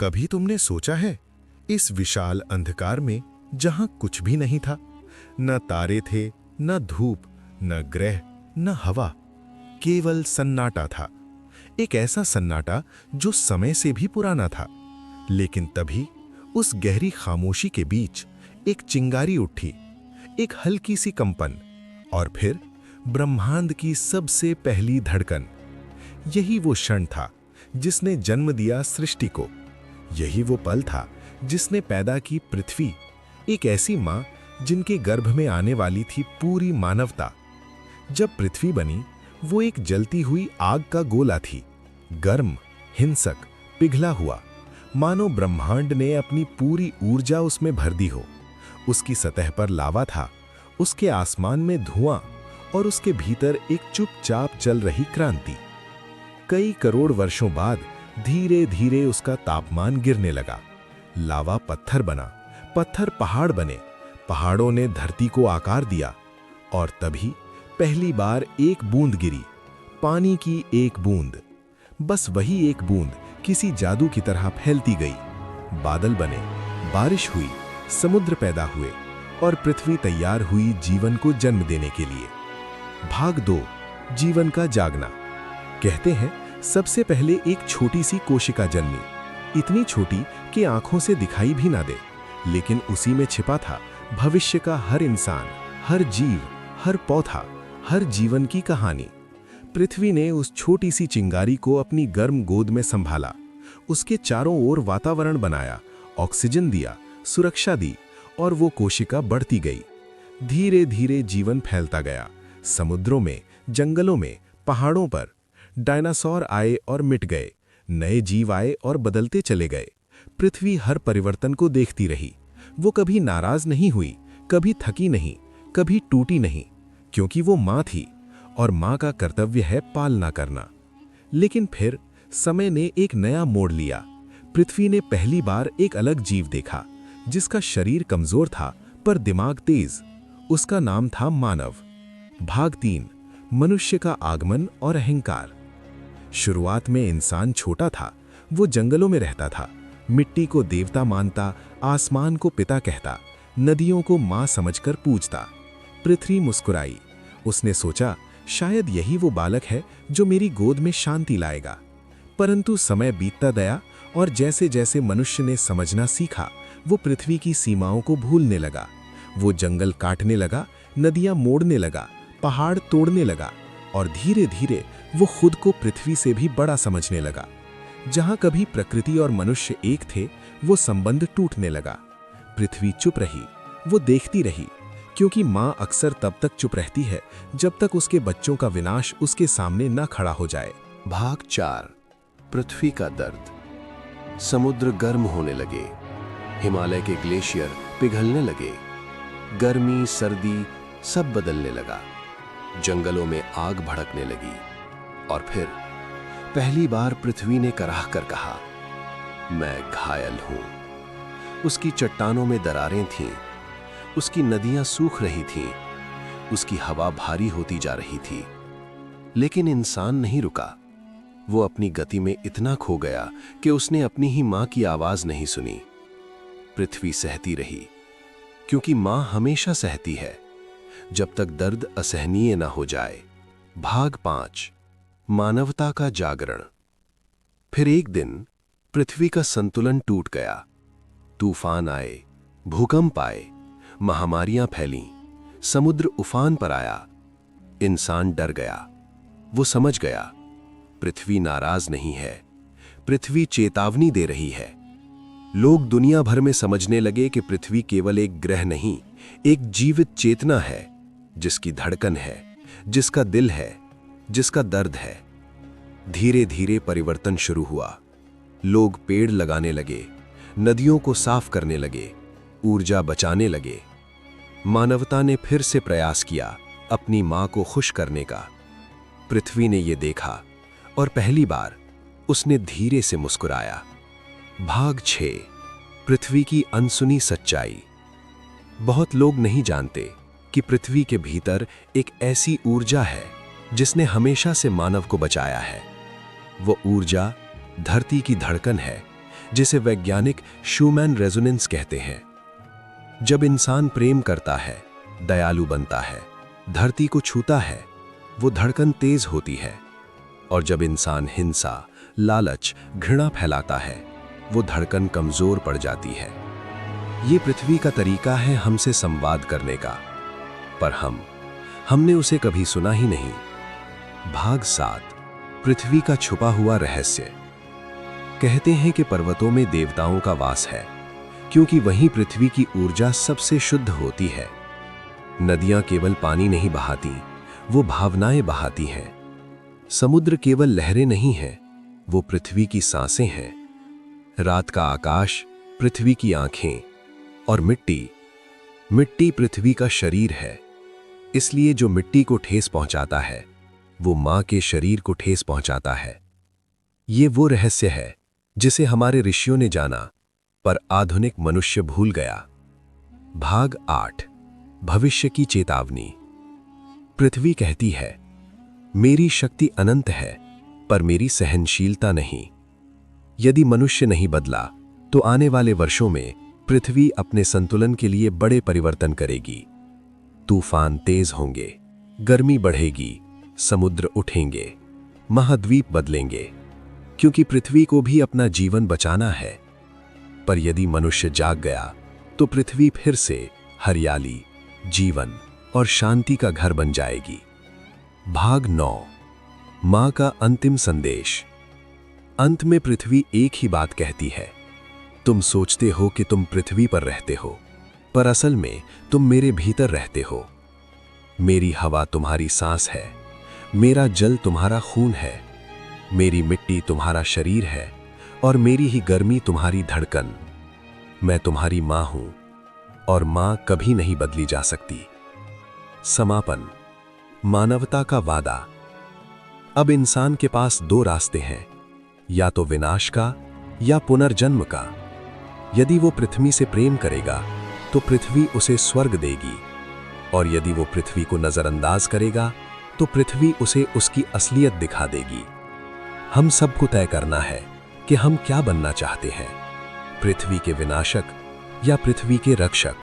कभी तुमने सोचा है, इस विशाल अंधकार में जहां कुछ भी नहीं था, न तारे थे, न धूप, न ग्रह, न हवा, केवल सन्नाटा था। एक ऐसा सन्नाटा जो समय से भी पुराना था। लेकिन तभी उस गहरी खामोशी के बीच एक चिंगारी उठी, एक हल्की सी कंपन, और फिर ब्रह्मांड की सबसे पहली धड़कन। यही वो क्षण था जिसने जन्म दिया सृष्टि को। यही वो पल था जिसने पैदा की पृथ्वी, एक ऐसी मां जिनके गर्भ में आने वाली थी पूरी मानवता। जब पृथ्वी बनी, वो एक जलती हुई आग का गोला थी, गर्म, हिंसक, पिघला हुआ, मानो ब्रह्मांड ने अपनी पूरी ऊर्जा उसमें भर दी हो। उसकी सतह पर लावा था, उसके आसमान में धुआं, और उसके भीतर एक चुपचाप चल रही क्रांति। कई करोड़ वर्षों बाद धीरे धीरे उसका तापमान गिरने लगा। लावा पत्थर बना, पत्थर पहाड़ बने, पहाड़ों ने धरती को आकार दिया, और तभी पहली बार एक बूंद गिरी, पानी की एक बूंद। बस वही एक बूंद किसी जादू की तरह फैलती गई। बादल बने, बारिश हुई, समुद्र पैदा हुए, और पृथ्वी तैयार हुई जीवन को जन्म देने के लिए। भाग 2, जीवन का जागना। कहते हैं सबसे पहले एक छोटी सी कोशिका जन्मी, इतनी छोटी कि आंखों से दिखाई भी ना दे, लेकिन उसी में छिपा था भविष्य का हर इंसान, हर जीव, हर पौधा, हर जीवन की कहानी। पृथ्वी ने उस छोटी सी चिंगारी को अपनी गर्म गोद में संभाला, उसके चारों ओर वातावरण बनाया, ऑक्सीजन दिया, सुरक्षा दी, और वो कोशिका बढ़ती गई। धीरे धीरे जीवन फैलता गया, समुद्रों में, जंगलों में, पहाड़ों पर। डायनासोर आए और मिट गए, नए जीव आए और बदलते चले गए। पृथ्वी हर परिवर्तन को देखती रही। वो कभी नाराज नहीं हुई, कभी थकी नहीं, कभी टूटी नहीं, क्योंकि वो माँ थी, और माँ का कर्तव्य है पालना करना। लेकिन फिर समय ने एक नया मोड़ लिया। पृथ्वी ने पहली बार एक अलग जीव देखा, जिसका शरीर कमजोर था पर दिमाग तेज। उसका नाम था मानव। भाग 3, मनुष्य का आगमन और अहंकार। शुरुआत में इंसान छोटा था। वो जंगलों में रहता था, मिट्टी को देवता मानता, आसमान को पिता कहता, नदियों को माँ समझकर पूजता। पृथ्वी मुस्कुराई। उसने सोचा, शायद यही वो बालक है जो मेरी गोद में शांति लाएगा। परंतु समय बीतता गया, और जैसे जैसे मनुष्य ने समझना सीखा, वो पृथ्वी की सीमाओं को भूलने लगा। वो जंगल काटने लगा, नदियां मोड़ने लगा, पहाड़ तोड़ने लगा, और धीरे धीरे वो खुद को पृथ्वी से भी बड़ा समझने लगा। जहां कभी प्रकृति और मनुष्य एक थे, वो संबंध टूटने लगा। पृथ्वी चुप रही, वो देखती रही, क्योंकि माँ अक्सर तब तक चुप रहती है जब तक उसके बच्चों का विनाश उसके सामने न खड़ा हो जाए। भाग 4, पृथ्वी का दर्द। समुद्र गर्म होने लगे, हिमालय के ग्लेशियर पिघलने लगे, गर्मी सर्दी सब बदलने लगा, जंगलों में आग भड़कने लगी। और फिर पहली बार पृथ्वी ने कराह कर कहा, मैं घायल हूं। उसकी चट्टानों में दरारें थीं, उसकी नदियां सूख रही थीं, उसकी हवा भारी होती जा रही थी। लेकिन इंसान नहीं रुका। वो अपनी गति में इतना खो गया कि उसने अपनी ही मां की आवाज नहीं सुनी। पृथ्वी सहती रही, क्योंकि मां हमेशा सहती है जब तक दर्द असहनीय ना हो जाए। भाग 5, मानवता का जागरण। फिर एक दिन पृथ्वी का संतुलन टूट गया। तूफान आए, भूकंप आए, महामारियां फैलीं, समुद्र उफान पर आया। इंसान डर गया। वो समझ गया, पृथ्वी नाराज नहीं है, पृथ्वी चेतावनी दे रही है। लोग दुनिया भर में समझने लगे कि पृथ्वी केवल एक ग्रह नहीं, एक जीवित चेतना है, जिसकी धड़कन है, जिसका दिल है, जिसका दर्द है। धीरे धीरे परिवर्तन शुरू हुआ। लोग पेड़ लगाने लगे, नदियों को साफ करने लगे, ऊर्जा बचाने लगे। मानवता ने फिर से प्रयास किया अपनी मां को खुश करने का। पृथ्वी ने यह देखा, और पहली बार उसने धीरे से मुस्कुराया। भाग 6, पृथ्वी की अनसुनी सच्चाई। बहुत लोग नहीं जानते कि पृथ्वी के भीतर एक ऐसी ऊर्जा है जिसने हमेशा से मानव को बचाया है। वो ऊर्जा धरती की धड़कन है, जिसे वैज्ञानिक शूमैन रेजोनेंस कहते हैं। जब इंसान प्रेम करता है, दयालु बनता है, धरती को छूता है, वो धड़कन तेज होती है। और जब इंसान हिंसा, लालच, घृणा फैलाता है, वो धड़कन कमजोर पड़ जाती है। ये पृथ्वी का तरीका है हमसे संवाद करने का, पर हमने उसे कभी सुना ही नहीं। भाग 7, पृथ्वी का छुपा हुआ रहस्य। कहते हैं कि पर्वतों में देवताओं का वास है, क्योंकि वहीं पृथ्वी की ऊर्जा सबसे शुद्ध होती है। नदियां केवल पानी नहीं बहाती, वो भावनाएं बहाती हैं। समुद्र केवल लहरें नहीं हैं, वो पृथ्वी की सांसें हैं। रात का आकाश पृथ्वी की आंखें, और मिट्टी पृथ्वी का शरीर है। इसलिए जो मिट्टी को ठेस पहुंचाता है, वो मां के शरीर को ठेस पहुंचाता है। ये वो रहस्य है जिसे हमारे ऋषियों ने जाना, पर आधुनिक मनुष्य भूल गया। भाग 8, भविष्य की चेतावनी। पृथ्वी कहती है, मेरी शक्ति अनंत है, पर मेरी सहनशीलता नहीं। यदि मनुष्य नहीं बदला, तो आने वाले वर्षों में पृथ्वी अपने संतुलन के लिए बड़े परिवर्तन करेगी। तूफान तेज होंगे, गर्मी बढ़ेगी, समुद्र उठेंगे, महाद्वीप बदलेंगे, क्योंकि पृथ्वी को भी अपना जीवन बचाना है। पर यदि मनुष्य जाग गया, तो पृथ्वी फिर से हरियाली, जीवन और शांति का घर बन जाएगी। भाग 9, मां का अंतिम संदेश। अंत में पृथ्वी एक ही बात कहती है, तुम सोचते हो कि तुम पृथ्वी पर रहते हो, पर असल में तुम मेरे भीतर रहते हो। मेरी हवा तुम्हारी सांस है, मेरा जल तुम्हारा खून है, मेरी मिट्टी तुम्हारा शरीर है, और मेरी ही गर्मी तुम्हारी धड़कन। मैं तुम्हारी मां हूं, और मां कभी नहीं बदली जा सकती। समापन। मानवता का वादा। अब इंसान के पास 2 रास्ते हैं, या तो विनाश का या पुनर्जन्म का। यदि वो पृथ्वी से प्रेम करेगा, तो पृथ्वी उसे स्वर्ग देगी, और यदि वो पृथ्वी को नजरअंदाज करेगा, तो पृथ्वी उसे उसकी असलियत दिखा देगी। हम सबको तय करना है कि हम क्या बनना चाहते हैं, पृथ्वी के विनाशक या पृथ्वी के रक्षक।